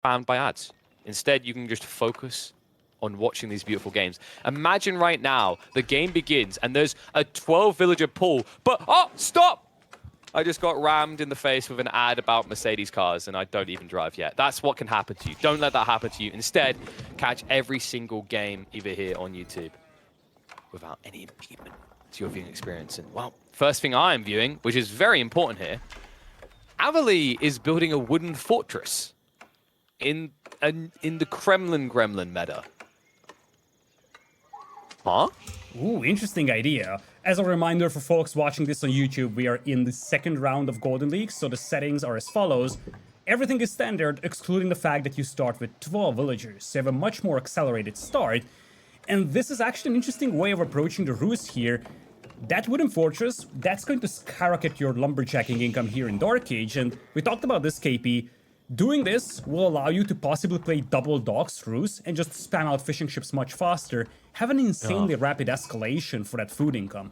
spammed by ads. Instead, you can just focus on watching these beautiful games. Imagine right now, the game begins and there's a 12 villager pull, but oh, stop! I just got rammed in the face with an ad about Mercedes cars and I don't even drive yet. That's what can happen to you. Don't let that happen to you. Instead, catch every single game either here on YouTube without any impediment to your viewing experience. And well, first thing I am viewing, which is very important here, Avil is building a wooden fortress in the Kremlin Gremlin meta. Huh? Ooh, interesting idea. As a reminder for folks watching this on YouTube, we are in the second round of Golden League, so the settings are as follows. Everything is standard, excluding the fact that you start with 12 villagers, so you have a much more accelerated start. And this is actually an interesting way of approaching the ruse here. That wooden fortress, that's going to skyrocket your lumberjacking income here in Dark Age, and we talked about this, KP. Doing this will allow you to possibly play double docks ruse and just spam out fishing ships much faster, have an insanely rapid escalation for that food income.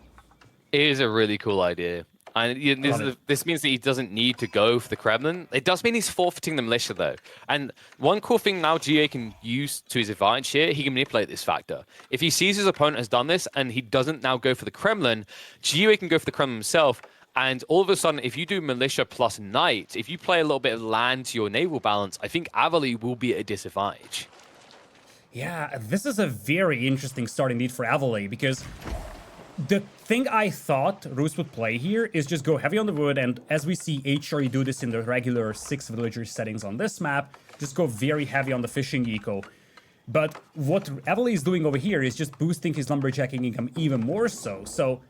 It is a really cool idea. And this means that he doesn't need to go for the Kremlin. It does mean he's forfeiting the militia, though. And one cool thing now GA can use to his advantage here, he can manipulate this factor. If he sees his opponent has done this and he doesn't now go for the Kremlin, GA can go for the Kremlin himself. And all of a sudden, if you do militia plus knight, if you play a little bit of land to your naval balance, I think Avil will be at a disadvantage. Yeah, this is a very interesting start indeed for Avil, because the thing I thought Roos would play here is just go heavy on the wood, and as we see HRE do this in the regular 6 villager settings on this map, just go very heavy on the fishing eco. But what Avil is doing over here is just boosting his lumberjacking income even more so. So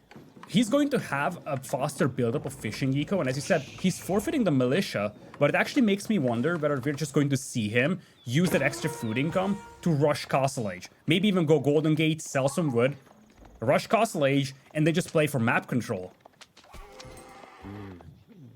he's going to have a faster buildup of fishing eco, and as you said, he's forfeiting the militia, but it actually makes me wonder whether we're just going to see him use that extra food income to rush Castle Age. Maybe even go Golden Gate, sell some wood, rush Castle Age, and then just play for map control.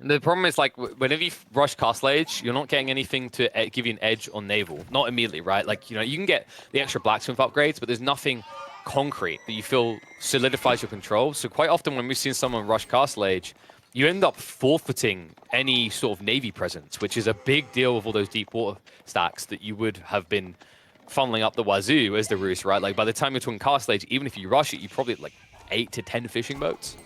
The problem is, like, whenever you rush Castle Age, you're not getting anything to give you an edge on naval. Not immediately, right? Like, you know, you can get the extra blacksmith upgrades, but there's nothing concrete that you feel solidifies your control. So quite often when we've seen someone rush Castle Age, you end up forfeiting any sort of navy presence, which is a big deal with all those deep water stacks that you would have been funneling up the wazoo as the ruse, right? Like by the time you're talking Castle Age, even if you rush it, you probably have like 8 to 10 fishing boats.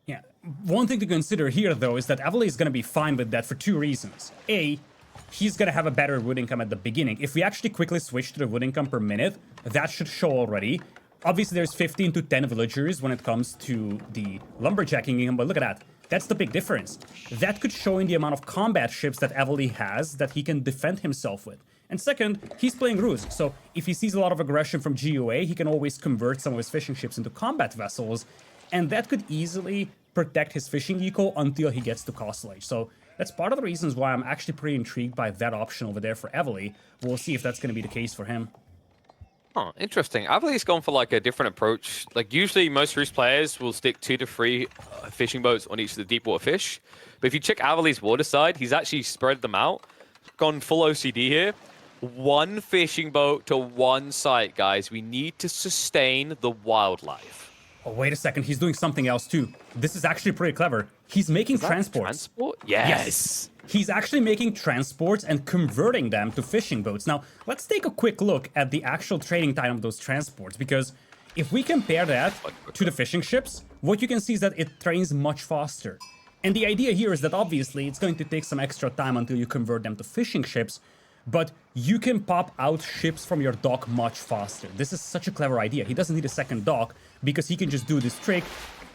Yeah, one thing to consider here though is that Avil is going to be fine with that for 2 reasons. A, he's going to have a better wood income at the beginning. If we actually quickly switch to the wood income per minute, that should show already. Obviously, there's 15 to 10 villagers when it comes to the lumberjacking income, but look at that. That's the big difference. That could show in the amount of combat ships that Avil has that he can defend himself with. And second, he's playing ruse, so if he sees a lot of aggression from GUA, he can always convert some of his fishing ships into combat vessels, and that could easily protect his fishing eco until he gets to Castle Age. So that's part of the reasons why I'm actually pretty intrigued by that option over there for Avil. We'll see if that's going to be the case for him. Oh, interesting. Avily's gone for like a different approach. Like usually most ruse players will stick 2 to 3 fishing boats on each of the deep water fish. But if you check Avily's water side, he's actually spread them out. Gone full OCD here. 1 fishing boat to 1 site, guys. We need to sustain the wildlife. Oh, wait a second. He's doing something else too. This is actually pretty clever. He's making transports. Transport? Yes. He's actually making transports and converting them to fishing boats. Now, let's take a quick look at the actual trading time of those transports, because if we compare that to the fishing ships, what you can see is that it trains much faster. And the idea here is that obviously it's going to take some extra time until you convert them to fishing ships, but you can pop out ships from your dock much faster. This is such a clever idea. He doesn't need a second dock because he can just do this trick,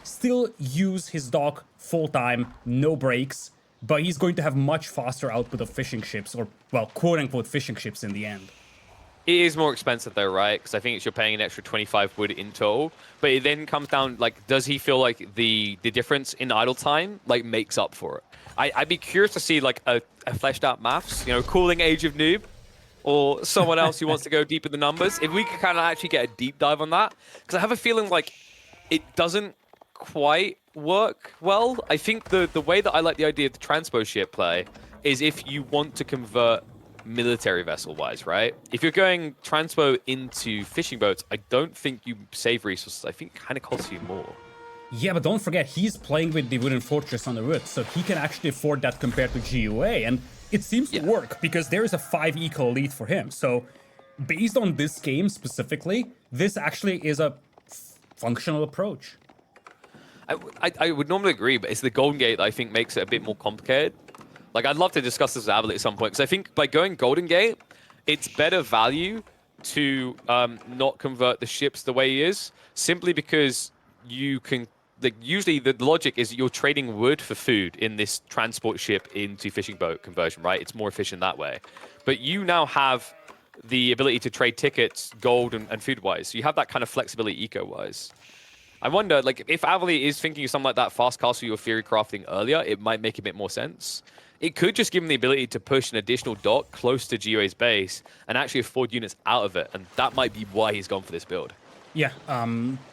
still use his dock full time, no breaks, but he's going to have much faster output of fishing ships, or, well, quote-unquote fishing ships in the end. It is more expensive though, right? Because I think you're paying an extra 25 wood in total. But it then comes down, like, does he feel like the difference in idle time, like, makes up for it? I'd be curious to see, like, a fleshed out maths, you know, cooling Age of Noob, or someone else who wants to go deep in the numbers. If we could kind of actually get a deep dive on that. Because I have a feeling, like, it doesn't quite work well. I think the way that I like the idea of the transpo ship play is if you want to convert military vessel wise, right? If you're going transpo into fishing boats, I don't think you save resources. I think it kind of costs you more. Yeah, but don't forget, he's playing with the wooden fortress on the wood, so he can actually afford that compared to GUA, and it seems to work, because there is a 5 eco lead for him. So, based on this game specifically, this actually is a functional approach. I would normally agree, but it's the Golden Gate that I think makes it a bit more complicated. Like, I'd love to discuss this with Avil at some point, because I think by going Golden Gate, it's better value to not convert the ships the way he is, simply because you can... Like, usually the logic is you're trading wood for food in this transport ship into fishing boat conversion, right? It's more efficient that way. But you now have the ability to trade tickets, gold and food-wise. So you have that kind of flexibility eco-wise. I wonder, like, if Avely is thinking of something like that fast castle or theory crafting earlier, it might make a bit more sense. It could just give him the ability to push an additional dock close to GOA's base and actually afford units out of it, and that might be why he's gone for this build. Yeah,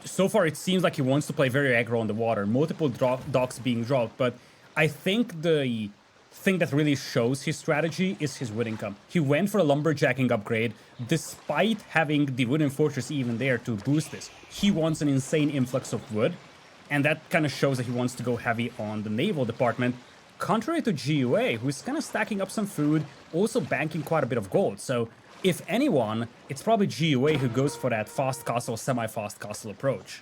so far it seems like he wants to play very aggro on the water, multiple docks being dropped, but I think the thing that really shows his strategy is his wood income. He went for a lumberjacking upgrade, despite having the wooden fortress even there to boost this. He wants an insane influx of wood, and that kind of shows that he wants to go heavy on the naval department, contrary to GUA, who's kind of stacking up some food, also banking quite a bit of gold, so... If anyone, it's probably GUA who goes for that fast castle, semi-fast castle approach.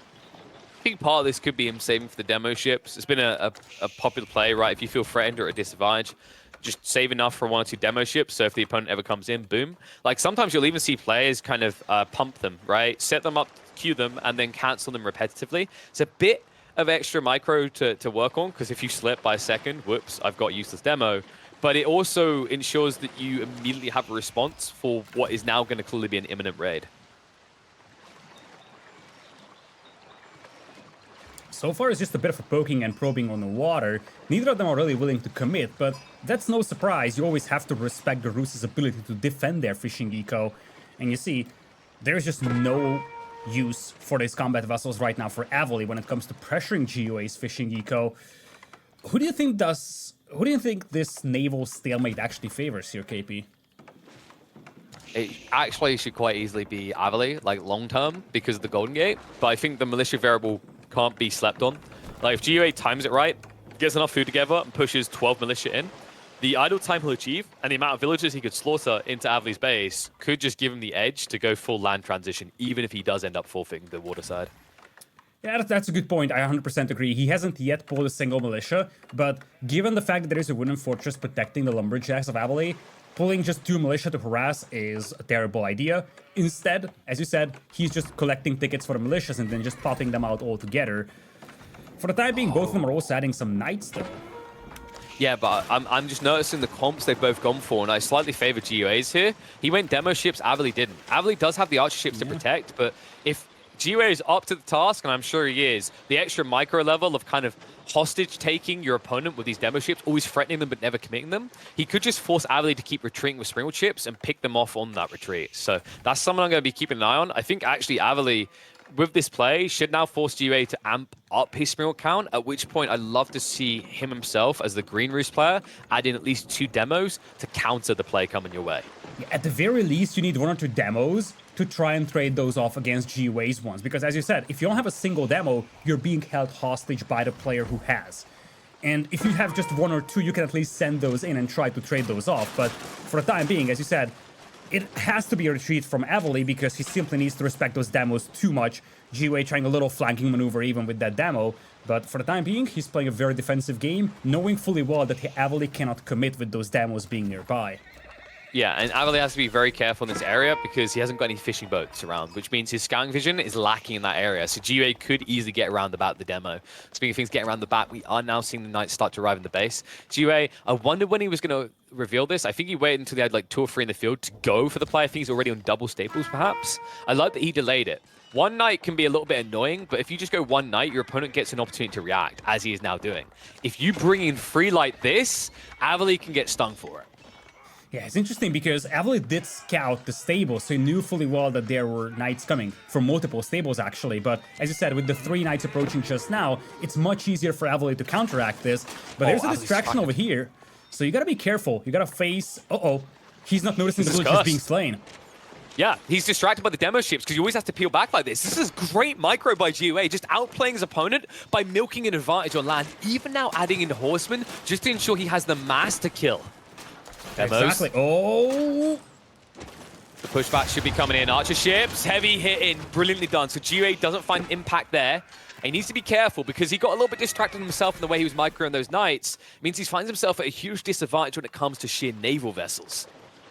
I think part of this could be him saving for the demo ships. It's been a popular play, right? If you feel threatened or at a disadvantage, just save enough for 1 or 2 demo ships, so if the opponent ever comes in, boom. Like, sometimes you'll even see players kind of pump them, right? Set them up, queue them, and then cancel them repetitively. It's a bit of extra micro to work on, because if you slip by a second, whoops, I've got useless demo. But it also ensures that you immediately have a response for what is now going to clearly be an imminent raid. So far, it's just a bit of a poking and probing on the water. Neither of them are really willing to commit, but that's no surprise. You always have to respect the Roos's ability to defend their fishing eco. And you see, there's just no use for these combat vessels right now for Avely when it comes to pressuring GUA's fishing eco. Who do you think this naval stalemate actually favors here, KP? It actually should quite easily be Avely, like long-term, because of the Golden Gate. But I think the militia variable can't be slept on. Like, if GUA times it right, gets enough food together, and pushes 12 militia in, the idle time he'll achieve and the amount of villagers he could slaughter into Avely's base could just give him the edge to go full land transition, even if he does end up forfeiting the water side. Yeah, that's a good point. I 100% agree. He hasn't yet pulled a single militia, but given the fact that there is a wooden fortress protecting the lumberjacks of Avely, pulling just 2 militia to harass is a terrible idea. Instead, as you said, he's just collecting tickets for the militias and then just popping them out all together. For the time being, both of them are also adding some knights though. Yeah, but I'm just noticing the comps they've both gone for, and I slightly favor GUA's here. He went demo ships, Avely didn't. Avely does have the archer ships to protect, but if GUA is up to the task, and I'm sure he is, the extra micro level of kind of hostage taking your opponent with these demo ships, always threatening them but never committing them, he could just force Avely to keep retreating with springwood ships and pick them off on that retreat. So that's someone I'm going to be keeping an eye on. I think actually Avely, with this play, should now force GUA to amp up his springwood count, at which point I'd love to see him himself as the Green Roost player add in at least 2 demos to counter the play coming your way. Yeah, at the very least, you need 1 or 2 demos to try and trade those off against GUA's ones. Because as you said, if you don't have a single demo, you're being held hostage by the player who has. And if you have just 1 or 2, you can at least send those in and try to trade those off. But for the time being, as you said, it has to be a retreat from Avely because he simply needs to respect those demos too much. GUA trying a little flanking maneuver even with that demo. But for the time being, he's playing a very defensive game, knowing fully well that Avely cannot commit with those demos being nearby. Yeah, and Avely has to be very careful in this area because he hasn't got any fishing boats around, which means his scouting vision is lacking in that area. So GUA could easily get around the back of the demo. Speaking of things getting around the back, we are now seeing the knights start to arrive in the base. GUA, I wondered when he was going to reveal this. I think he waited until they had like 2 or 3 in the field to go for the play. I think he's already on double staples, perhaps. I like that he delayed it. 1 knight can be a little bit annoying, but if you just go 1 knight, your opponent gets an opportunity to react, as he is now doing. If you bring in 3 like this, Avely can get stung for it. Yeah, it's interesting because Avely did scout the stables, so he knew fully well that there were knights coming from multiple stables actually, but as you said, with the 3 knights approaching just now, it's much easier for Avely to counteract this, but there's a distraction over here, so you gotta be careful, you gotta face... he's not noticing the villagers being slain. Yeah, he's distracted by the demo ships because he always has to peel back like this. This is great micro by GiveUA, just outplaying his opponent by milking an advantage on land, even now adding in horsemen just to ensure he has the mass to kill. Demos. Exactly. Oh! The pushback should be coming in. Archer ships, heavy hitting, brilliantly done. So GiveUA doesn't find impact there. And he needs to be careful because he got a little bit distracted himself in the way he was microing those knights. It means he finds himself at a huge disadvantage when it comes to sheer naval vessels.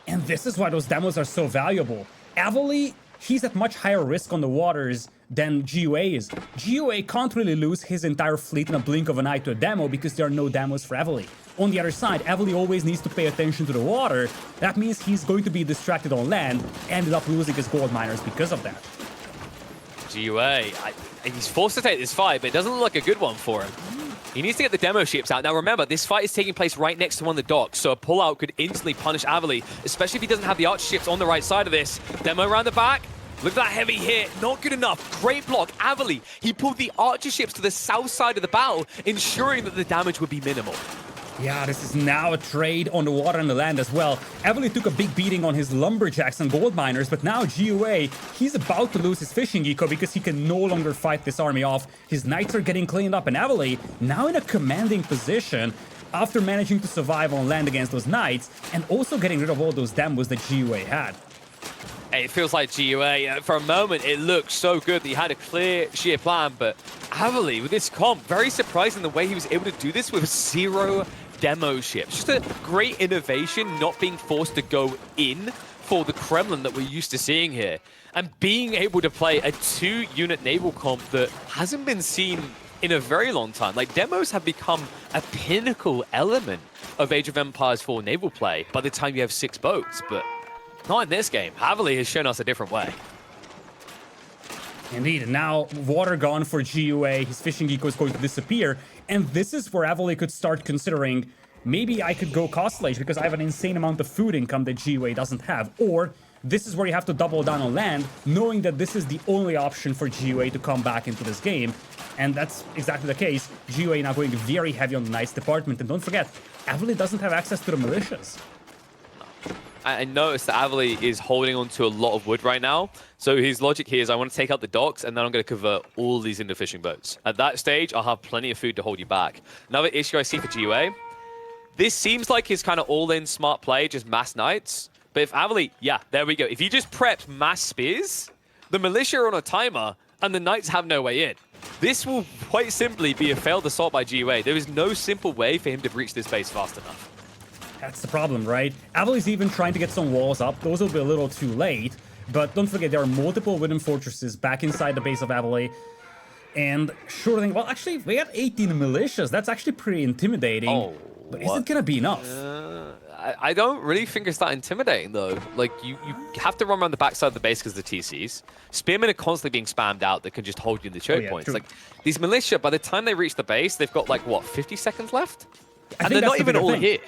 And this is why those demos are so valuable. Avil, he's at much higher risk on the waters than GiveUA is. GiveUA can't really lose his entire fleet in a blink of an eye to a demo because there are no demos for Avil. On the other side, Avil always needs to pay attention to the water. That means he's going to be distracted on land, ended up losing his gold miners because of that. GiveUA, he's forced to take this fight, but it doesn't look like a good one for him. He needs to get the demo ships out. Now remember, this fight is taking place right next to one of the docks, so a pullout could instantly punish Avil, especially if he doesn't have the archer ships on the right side of this. Demo around the back. Look at that heavy hit. Not good enough. Great block. Avil, he pulled the archer ships to the south side of the battle, ensuring that the damage would be minimal. Yeah, this is now a trade on the water and the land as well. Avil took a big beating on his lumberjacks and gold miners, but now GiveUA, he's about to lose his fishing eco because he can no longer fight this army off. His knights are getting cleaned up, and Avil, now in a commanding position after managing to survive on land against those knights and also getting rid of all those demos that GiveUA had. It feels like GiveUA, for a moment, it looked so good that he had a clear, sheer plan, but Avil, with this comp, very surprising the way he was able to do this with 0 demo ships. Just a great innovation, not being forced to go in for the Kremlin that we're used to seeing here. And being able to play a 2-unit naval comp that hasn't been seen in a very long time. Like, demos have become a pinnacle element of Age of Empires 4 naval play by the time you have 6 boats, but not in this game. Avil has shown us a different way. Indeed, now water gone for GiveUA, his fishing eco is going to disappear, and this is where Avil could start considering, maybe I could go Consolidates because I have an insane amount of food income that GiveUA doesn't have, or this is where you have to double down on land, knowing that this is the only option for GiveUA to come back into this game, and that's exactly the case. GiveUA now going very heavy on the Knights department, and don't forget, Avil doesn't have access to the militias. I noticed that Avil is holding on to a lot of wood right now. So his logic here is I want to take out the docks and then I'm going to convert all these into fishing boats. At that stage, I'll have plenty of food to hold you back. Another issue I see for GiveUA, this seems like his kind of all-in smart play, just mass knights. But if Avil, yeah, there we go. If he just preps mass spears, the militia are on a timer and the knights have no way in. This will quite simply be a failed assault by GiveUA. There is no simple way for him to breach this base fast enough. That's the problem, right? Avil is even trying to get some walls up. Those will be a little too late. But don't forget, there are multiple wooden fortresses back inside the base of Avil. And sure thing, well, actually, we got 18 militias. That's actually pretty intimidating. Oh, but is it going to be enough? I don't really think it's that intimidating, though. Like, you have to run around the backside of the base because of the TCs. Spearmen are constantly being spammed out that can just hold you in the choke points. True. Like, these militia, by the time they reach the base, they've got, like, what, 50 seconds left? And they're not even all here.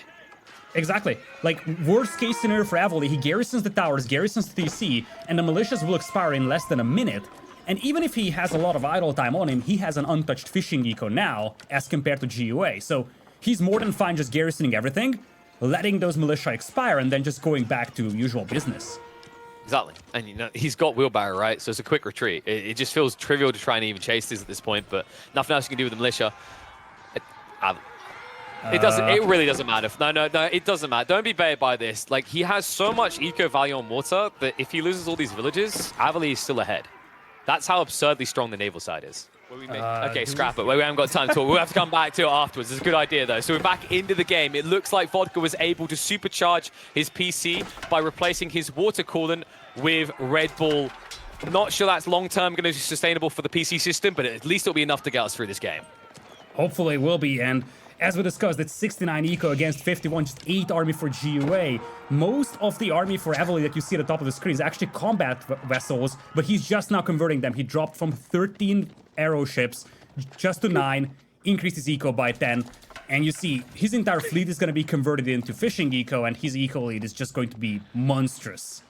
Exactly. Like, worst case scenario for Avil, he garrisons the towers, garrisons the TC, and the militias will expire in less than a minute. And even if he has a lot of idle time on him, he has an untouched fishing eco now, as compared to GiveUA. So he's more than fine just garrisoning everything, letting those militia expire, and then just going back to usual business. Exactly. And, you know, he's got wheelbarrow, right? So it's a quick retreat. It just feels trivial to try and even chase this at this point, but nothing else you can do with the militia. It really doesn't matter. No, it doesn't matter. Don't be baited by this. Like, he has so much eco value on water that if he loses all these villages, Avil is still ahead. That's how absurdly strong the naval side is. Okay, scrap it. We haven't got time to talk. We'll have to come back to it afterwards. It's a good idea, though. So we're back into the game. It looks like Vodka was able to supercharge his PC by replacing his water coolant with Red Bull. Not sure that's long-term going to be sustainable for the PC system, but at least it'll be enough to get us through this game. Hopefully it will be, and as we discussed, it's 69 eco against 51, just 8 army for GiveUA. Most of the army for Avil that you see at the top of the screen is actually combat vessels, but he's just now converting them. He dropped from 13 arrow ships just to 9, increased his eco by 10, and you see his entire fleet is going to be converted into fishing eco, and his eco lead is just going to be monstrous.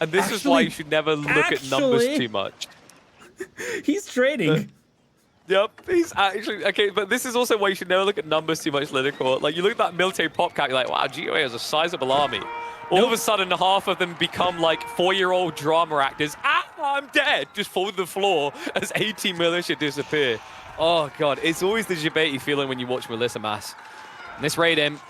And this is why you should never look at numbers too much. He's trading. Yep, he's actually... Okay, but this is also why you should never look at numbers too much, Lidakor. Like, you look at that military pop count, you're like, wow, GiveUA has a sizable army. All of a sudden, half of them become like 4-year-old drama actors. Ah, I'm dead. Just fall to the floor as 80 militia disappear. Oh, God. It's always the debatey feeling when you watch Melissa Mass. And this raid him.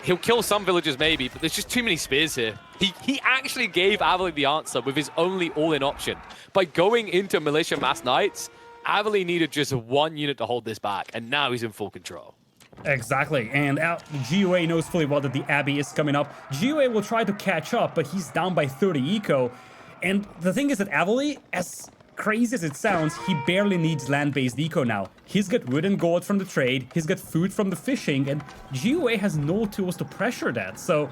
He'll kill some villagers maybe, but there's just too many spears here. He actually gave Avil the answer with his only all-in option. By going into Militia Mass Knights, Avil needed just 1 unit to hold this back, and now he's in full control. Exactly, and GiveUA knows fully well that the Abbey is coming up. GiveUA will try to catch up, but he's down by 30 eco. And the thing is that Avil, as crazy as it sounds, he barely needs land-based eco now. He's got wood and gold from the trade, he's got food from the fishing, and GiveUA has no tools to pressure that. So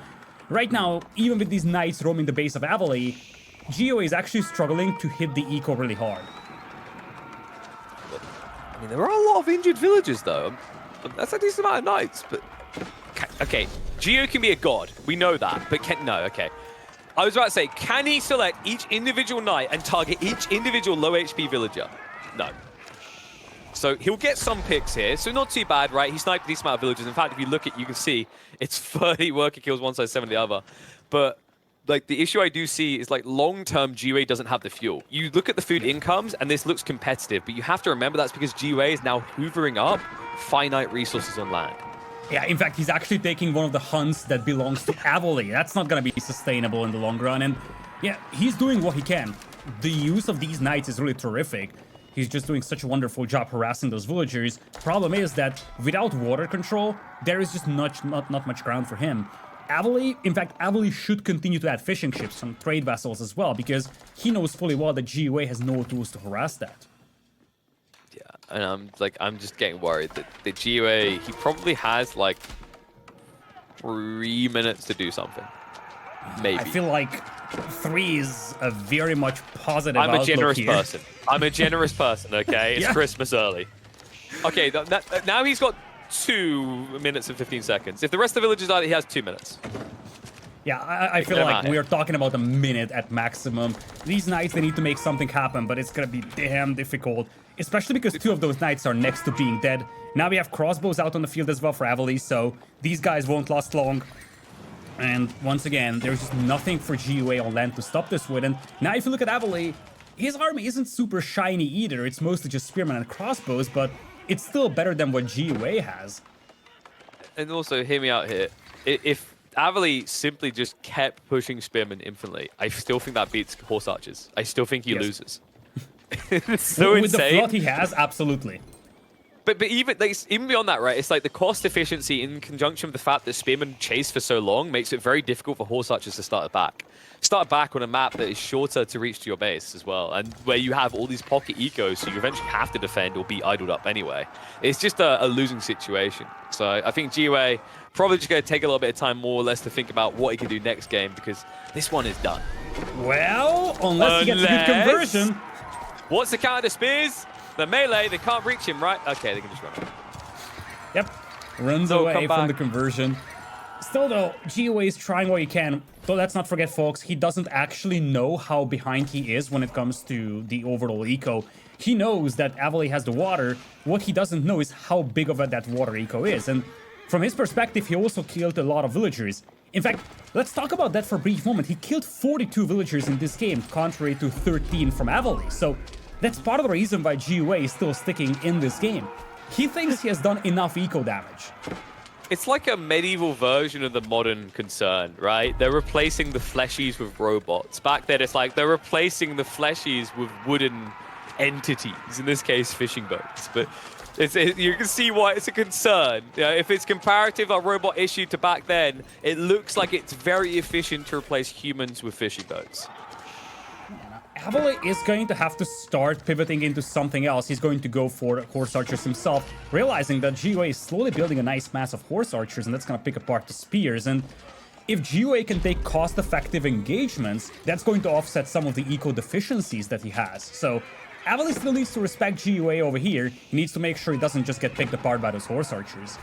right now, even with these knights roaming the base of Avil, GiveUA is actually struggling to hit the eco really hard. I mean, there are a lot of injured villagers, though. That's a decent amount of knights, but... Okay, Geo can be a god. We know that, but no, okay. I was about to say, can he select each individual knight and target each individual low HP villager? No. So he'll get some picks here, so not too bad, right? He sniped a decent amount of villagers. In fact, if you look at, you can see it's 30 worker kills one side, 7 the other. But like the issue I do see is like long-term GUA doesn't have the fuel. You look at the food incomes and this looks competitive, but you have to remember that's because GUA is now hoovering up finite resources on land. Yeah, in fact, he's actually taking one of the hunts that belongs to Avil. That's not going to be sustainable in the long run. And yeah, he's doing what he can. The use of these knights is really terrific. He's just doing such a wonderful job harassing those villagers. Problem is that without water control, there is just not much ground for him. Avil, in fact, Avil should continue to add fishing ships and trade vessels as well, because he knows fully well that GUA has no tools to harass that. And I'm just getting worried that the GUA, he probably has like 3 minutes to do something. Maybe. I feel like 3 is a very much positive I'm a generous here. person. I'm a generous person, okay? It's Christmas early. Okay, now he's got 2 minutes and 15 seconds. If the rest of the villagers die, he has 2 minutes. Yeah, I feel like we are talking about a minute at maximum. These knights, they need to make something happen, but it's gonna be damn difficult. Especially because 2 of those knights are next to being dead. Now we have crossbows out on the field as well for Avil, so these guys won't last long. And once again, there's just nothing for GUA on land to stop this with. And now if you look at Avil, his army isn't super shiny either. It's mostly just spearmen and crossbows, but it's still better than what GUA has. And also, hear me out here. If Avil simply just kept pushing spearmen infinitely, I still think that beats horse archers. I still think he loses. It's so with insane. The flood he has, absolutely. But even beyond that, right? It's like the cost efficiency in conjunction with the fact that spearmen chase for so long makes it very difficult for horse archers to start back. Start back on a map that is shorter to reach to your base as well, and where you have all these pocket ecos, so you eventually have to defend or be idled up anyway. It's just a losing situation. So I think GUA probably just going to take a little bit of time more or less to think about what he can do next game, because this one is done. Well, unless he gets a good conversion. What's the counter to spears? The melee, they can't reach him, right? Okay, they can just run away. Yep. Runs away from the conversion. Still, though, GUA is trying what he can. Though let's not forget, folks, he doesn't actually know how behind he is when it comes to the overall eco. He knows that Avil has the water. What he doesn't know is how big of that water eco is. And from his perspective, he also killed a lot of villagers. In fact, let's talk about that for a brief moment. He killed 42 villagers in this game, contrary to 13 from Avil. So that's part of the reason why GUA is still sticking in this game. He thinks he has done enough eco damage. It's like a medieval version of the modern concern, right? They're replacing the fleshies with robots. Back then, it's like they're replacing the fleshies with wooden entities, in this case, fishing boats. But you can see why it's a concern. You know, if it's comparative, a robot issue to back then, it looks like it's very efficient to replace humans with fishing boats. Avil is going to have to start pivoting into something else. He's going to go for horse archers himself, realizing that GUA is slowly building a nice mass of horse archers, and that's going to pick apart the spears. And if GUA can take cost-effective engagements, that's going to offset some of the eco deficiencies that he has. So Avil still needs to respect GUA over here. He needs to make sure he doesn't just get picked apart by those horse archers.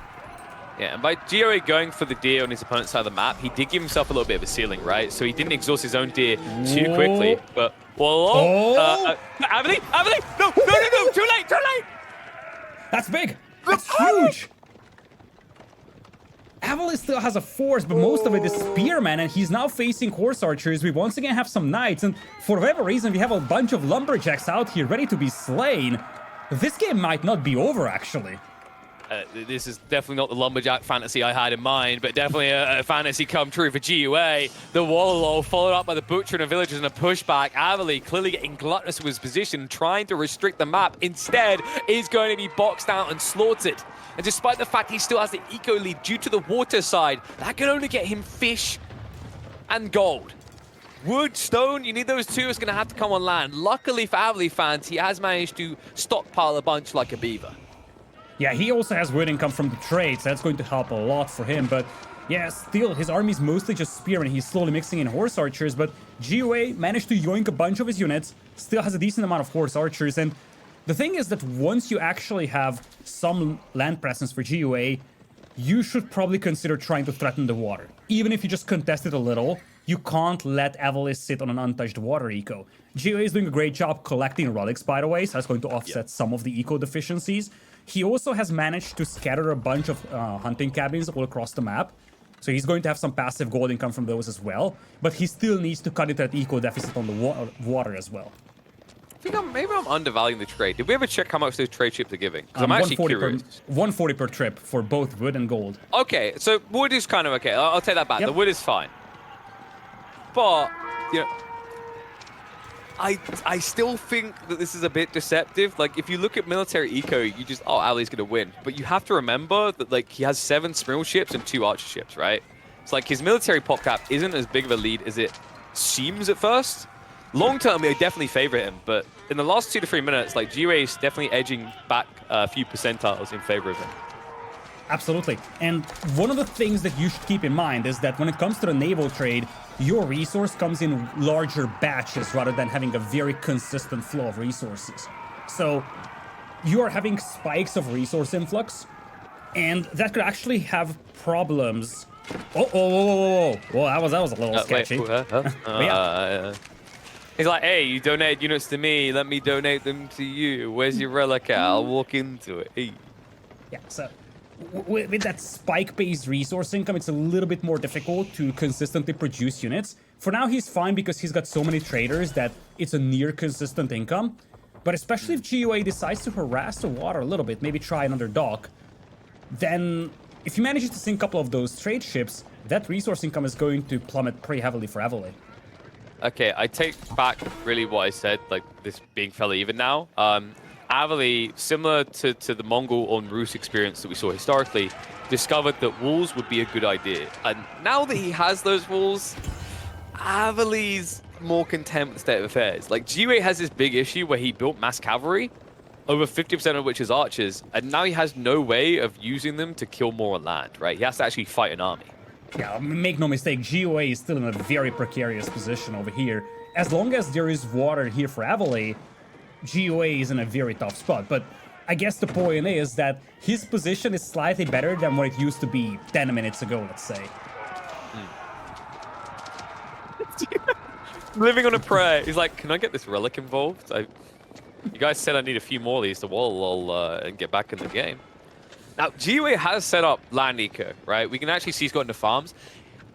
Yeah, and by GUA going for the deer on his opponent's side of the map, he did give himself a little bit of a ceiling, right? So he didn't exhaust his own deer too quickly. But, Avil? No, too late! That's big! That's huge! Avil still has a force, but most of it is spearmen, and he's now facing horse archers. We once again have some knights, and for whatever reason, we have a bunch of lumberjacks out here ready to be slain. This game might not be over, actually. This is definitely not the lumberjack fantasy I had in mind, but definitely a fantasy come true for GiveUA. The wall followed up by the butcher and the villagers and a pushback. Avil clearly getting gluttonous with his position, trying to restrict the map. Instead, is going to be boxed out and slaughtered. And despite the fact he still has the eco lead due to the water side, that can only get him fish and gold. Wood, stone, you need those two. It's going to have to come on land. Luckily for Avil fans, he has managed to stockpile a bunch like a beaver. Yeah, he also has wood income from the trade, so that's going to help a lot for him. But yeah, still, his army's mostly just spearmen. He's slowly mixing in horse archers, but GiveUA managed to yoink a bunch of his units, still has a decent amount of horse archers. And the thing is that once you actually have some land presence for GiveUA, you should probably consider trying to threaten the water. Even if you just contest it a little, you can't let Avil sit on an untouched water eco. GiveUA is doing a great job collecting relics, by the way, so that's going to offset some of the eco deficiencies. He also has managed to scatter a bunch of hunting cabins all across the map. So he's going to have some passive gold income from those as well. But he still needs to cut into that eco deficit on the water as well. I think maybe I'm undervaluing the trade. Did we ever check how much those trade ships are giving? Because I'm actually curious. 140 per trip for both wood and gold. Okay, so wood is kind of okay. I'll take that back. Yep. The wood is fine. But, you know, I still think that this is a bit deceptive. Like, if you look at military eco, you just, oh, Ali's going to win. But you have to remember that, like, he has 7 Smrill ships and 2 archer ships, right? It's like his military pop cap isn't as big of a lead as it seems at first. Long term, I definitely favor him. But in the last 2 to 3 minutes, like, GiveUA is definitely edging back a few percentiles in favor of him. Absolutely. And one of the things that you should keep in mind is that when it comes to the naval trade, your resource comes in larger batches rather than having a very consistent flow of resources. So you are having spikes of resource influx, and that could actually have problems. Well, that was a little sketchy. He's like, hey, you donate units to me, let me donate them to you. Where's your relic at? I'll walk into it. Hey. Yeah, so with that spike-based resource income, it's a little bit more difficult to consistently produce units. For now, he's fine because he's got so many traders that it's a near consistent income. But especially if GiveUA decides to harass the water a little bit, maybe try another dock, then if he manages to sink a couple of those trade ships, that resource income is going to plummet pretty heavily for Avil. Okay, I take back really what I said, like this being fairly even now. Avil, similar to the Mongol on Rus experience that we saw historically, discovered that walls would be a good idea. And now that he has those walls, Avil's more content with the state of affairs. Like, GiveUA has this big issue where he built mass cavalry, over 50% of which is archers, and now he has no way of using them to kill more on land, right? He has to actually fight an army. Yeah, make no mistake, GiveUA is still in a very precarious position over here. As long as there is water here for Avil, GiveUA is in a very tough spot. But I guess the point is that his position is slightly better than what it used to be 10 minutes ago, let's say. Living on a prayer. He's like, can I get this relic involved? You guys said I need a few more of these to wall and get back in the game. Now, GiveUA has set up land eco, right? We can actually see he's got into farms.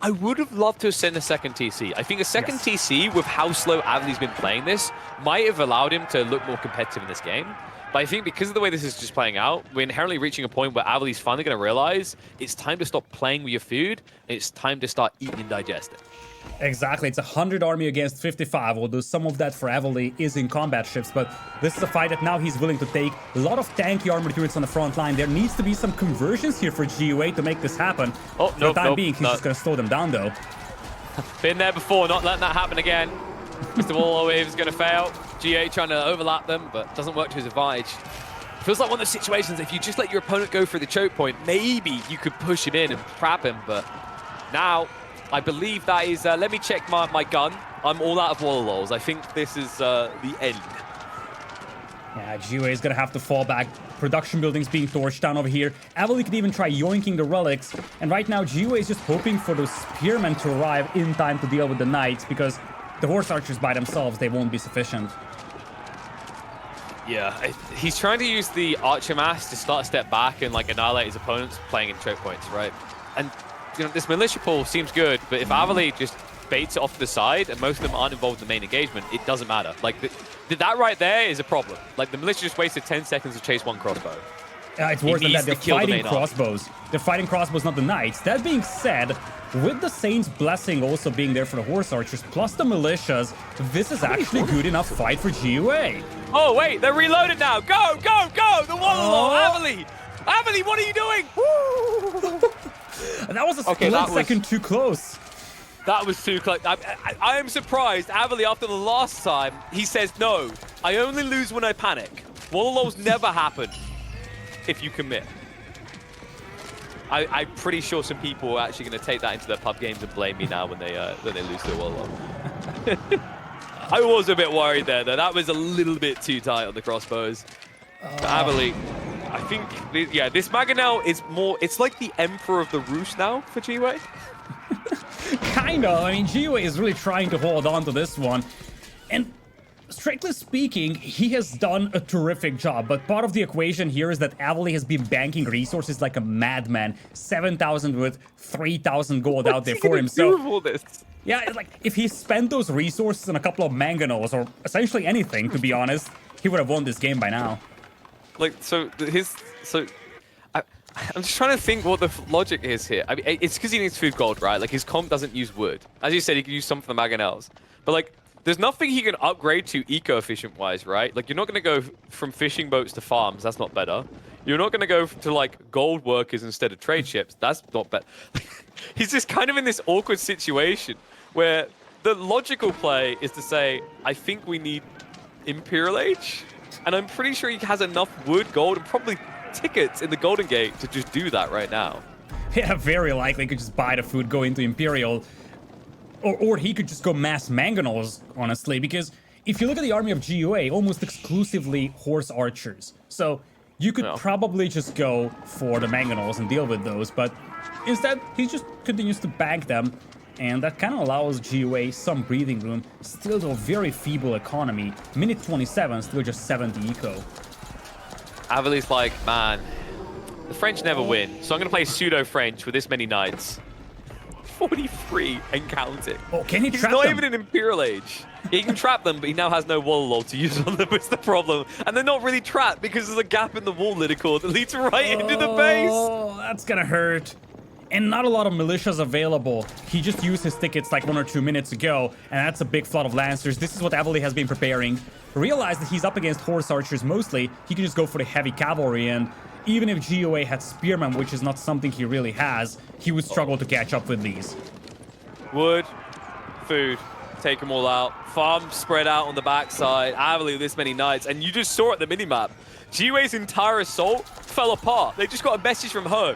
I would have loved to send a second TC. I think a second TC, with how slow Avil's been playing this, might have allowed him to look more competitive in this game. But I think because of the way this is just playing out, we're inherently reaching a point where Avil's finally going to realize it's time to stop playing with your food, and it's time to start eating and digesting. Exactly, it's 100 army against 55, although some of that for Avil is in combat ships, but this is a fight that now he's willing to take. A lot of tanky armored units on the front line. There needs to be some conversions here for GiveUA to make this happen. Oh, for the time being, he's just going to slow them down, though. Been there before, not letting that happen again. Mr. Wallowave is going to fail. GA trying to overlap them, but doesn't work to his advantage. Feels like one of those situations, if you just let your opponent go through the choke point, maybe you could push him in and trap him, but now I believe that is, let me check my gun. I'm all out of wall. I think this is the end. Yeah, GiveUA is going to have to fall back. Production buildings being torched down over here. Avil could even try yoinking the relics. And right now, GiveUA is just hoping for those spearmen to arrive in time to deal with the knights, because the horse archers by themselves, they won't be sufficient. Yeah, he's trying to use the archer mass to start a step back and like annihilate his opponents playing in choke points, right? And you know, this militia pull seems good, but if Avil just baits it off to the side and most of them aren't involved in the main engagement, it doesn't matter. Like, that right there is a problem. Like, the militia just wasted 10 seconds to chase one crossbow. It's worse than that. They're fighting crossbows. They're fighting crossbows, not the knights. That being said, with the Saints' blessing also being there for the horse archers, plus the militias, this is actually a good enough fight for GiveUA. Oh, wait, they're reloaded now. Go, go, go! The Wall Avil! Avil, what are you doing? That was a split second too close. That was too close. I am surprised. Avil, after the last time, he says, no, I only lose when I panic. Wall never happen if you commit. I'm pretty sure some people are actually going to take that into their pub games and blame me now when they lose to a Wall. I was a bit worried there, though. That was a little bit too tight on the crossbows. Avil, I think, yeah, this Mangonel is more, it's like the Emperor of the Roost now for GiveUA. Kind of. I mean, GiveUA is really trying to hold on to this one. And strictly speaking, he has done a terrific job, but part of the equation here is that Avil has been banking resources like a madman. 7,000 with 3,000 gold out there for him. So, yeah, like, if he spent those resources on a couple of mangonels, or essentially anything, to be honest, he would have won this game by now. Like, I'm just trying to think what the logic is here. I mean, it's because he needs food gold, right? Like, his comp doesn't use wood. As you said, he can use some for the mangonels. But, like, there's nothing he can upgrade to eco-efficient-wise, right? Like, you're not going to go from fishing boats to farms. That's not better. You're not going to go to, like, gold workers instead of trade ships. That's not better. He's just kind of in this awkward situation where the logical play is to say, I think we need Imperial Age. And I'm pretty sure he has enough wood, gold, and probably tickets in the Golden Gate to just do that right now. Yeah, very likely. He could just buy the food, go into Imperial. Or he could just go mass mangonels, honestly, because if you look at the army of GiveUA, almost exclusively horse archers. So you could probably just go for the mangonels and deal with those, but instead, he just continues to bank them, and that kind of allows GiveUA some breathing room. Still, though, very feeble economy. Minute 27, still just 70 eco. Avil's like, man, the French never win, so I'm going to play pseudo-French with this many knights. 43 and counting. Oh, can he trap them? He's not even in Imperial Age. He can trap them, but he now has no wall to use on them. It's the problem. And they're not really trapped because there's a gap in the wall, Lidakor, that leads right into the base. Oh, that's gonna hurt. And not a lot of militias available. He just used his tickets like 1 or 2 minutes ago, and that's a big flood of lancers. This is what Avil has been preparing. Realize that he's up against horse archers mostly. He can just go for the heavy cavalry, and even if GiveUA had spearmen, which is not something he really has, he would struggle to catch up with these. Wood, food, take them all out. Farm spread out on the backside. Avil this many knights, and you just saw at the minimap, GiveUA's entire assault fell apart. They just got a message from home.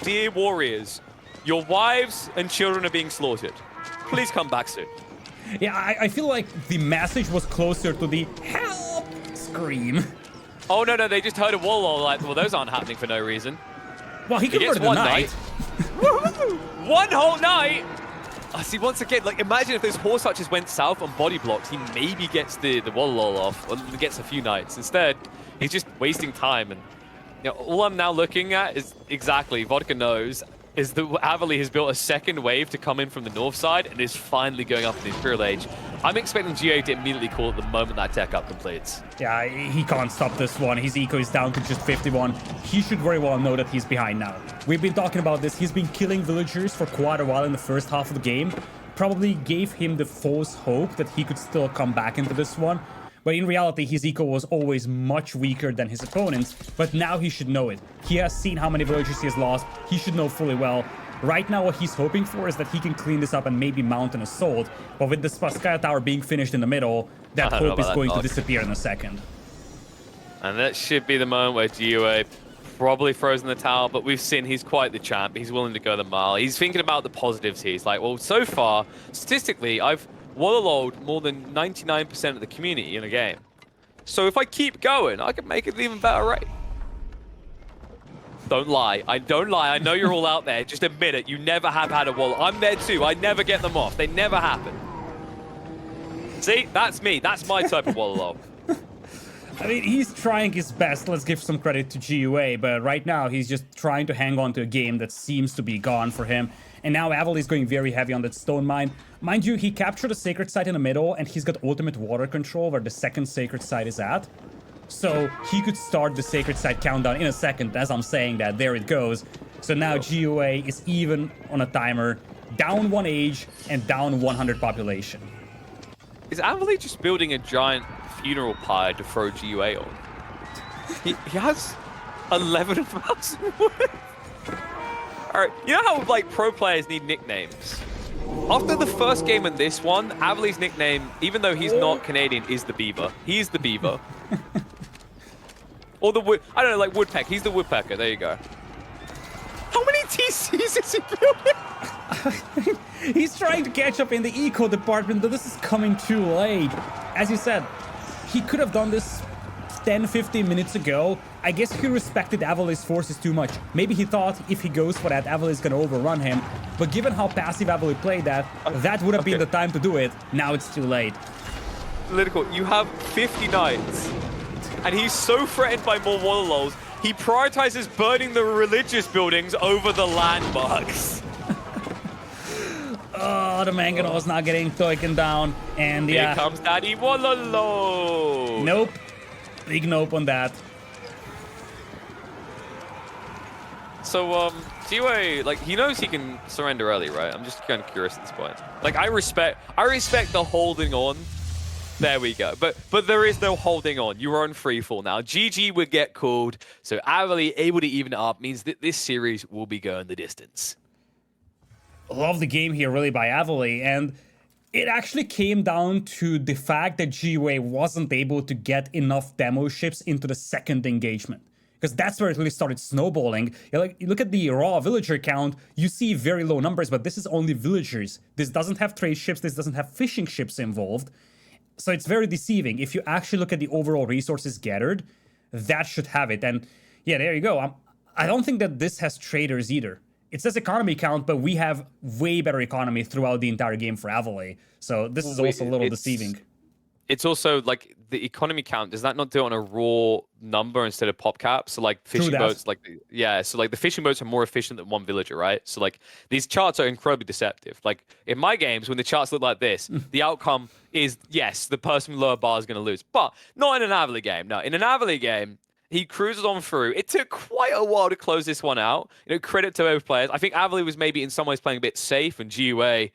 Dear warriors, your wives and children are being slaughtered. Please come back soon. Yeah, I feel like the message was closer to the help scream. Oh, no, they just heard a wall like, well, those aren't happening for no reason. Well, he converted the knight. One whole night! See, once again, like, imagine if those horse archers went south on body blocks, he maybe gets the wall off, or gets a few knights. Instead, he's just wasting time. And you know, all I'm now looking at is exactly, Vodka knows, is that Avil has built a second wave to come in from the north side and is finally going up in the Imperial Age. I'm expecting GA to immediately call it the moment that tech up completes. Yeah, he can't stop this one. His eco is down to just 51. He should very well know that he's behind now. We've been talking about this. He's been killing villagers for quite a while in the first half of the game. Probably gave him the false hope that he could still come back into this one. But in reality, his eco was always much weaker than his opponents. But now he should know it. He has seen how many villagers he has lost. He should know fully well. Right now, what he's hoping for is that he can clean this up and maybe mount an assault. But with the Spasskaya Tower being finished in the middle, that hope is going to disappear in a second. And that should be the moment where GiveUA probably throws in the towel, but we've seen he's quite the champ. He's willing to go the mile. He's thinking about the positives here. He's like, well, so far, statistically, I've wallowed more than 99% of the community in a game. So if I keep going, I can make it an even better rate. Don't lie. I don't lie. I know you're all out there. Just admit it. You never have had a wall. I'm there too. I never get them off. They never happen. See? That's me. That's my type of wall. I mean, he's trying his best. Let's give some credit to GUA, but right now he's just trying to hang on to a game that seems to be gone for him. And now Avil is going very heavy on that stone mine. Mind you, he captured a sacred site in the middle, and he's got ultimate water control where the second sacred site is at. So he could start the sacred site countdown in a second. As I'm saying that, there it goes. So now GUA is even on a timer, down 1 age and down 100 population. Is Avil just building a giant funeral pyre to throw GUA on? He has 11,000 wood. Alright, you know how like pro players need nicknames? After the first game and this one, Avil's nickname, even though he's not Canadian, is the Beaver. He's the Beaver. Or the wood, I don't know, like Woodpecker. He's the Woodpecker. There you go. How many TCs is he building? He's trying to catch up in the eco department, but this is coming too late. As you said, he could have done this 10-15 minutes ago. I guess he respected Avily's forces too much. Maybe he thought if he goes for that, Avil is going to overrun him. But given how passive Avily played that, that would have been the time to do it. Now it's too late. Lidakor, you have 50 knights, and he's so threatened by more Wallows, he prioritizes burning the religious buildings over the landmarks. Oh, the Mangonel is not getting taken down. And Here comes Daddy Wallow. Nope. Big nope on that. So, GUA, like, he knows he can surrender early, right? I'm just kind of curious at this point. Like, I respect the holding on. There we go. But there is no holding on. You are on free fall now. GG would get called. So Avily able to even it up means that this series will be going the distance. Love the game here really by Avily, and it actually came down to the fact that GUA wasn't able to get enough demo ships into the second engagement. Because that's where it really started snowballing. You look at the raw villager count, you see very low numbers, but this is only villagers. This doesn't have trade ships, this doesn't have fishing ships involved. So it's very deceiving. If you actually look at the overall resources gathered, that should have it. And yeah, there you go. I don't think that this has traders either. It says economy count, but we have way better economy throughout the entire game for Avily. So this is also a little deceiving. It's also like the economy count, does that not do it on a raw number instead of pop cap? So like fishing boats, like, yeah, so like the fishing boats are more efficient than one villager, right? So like these charts are incredibly deceptive. Like in my games, when the charts look like this, the outcome is, yes, the person with lower bar is going to lose, but not in an Avily game. No, in an Avily game, he cruises on through. It took quite a while to close this one out. You know, credit to both players. I think Avily was maybe in some ways playing a bit safe, and GUA,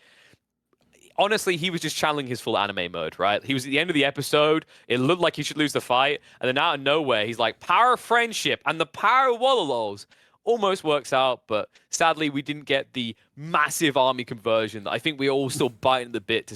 honestly, he was just channeling his full anime mode, right? He was at the end of the episode. It looked like he should lose the fight. And then out of nowhere, he's like, power of friendship and the power of Wallows. Almost works out, but sadly, we didn't get the massive army conversion that I think we're all still biting the bit to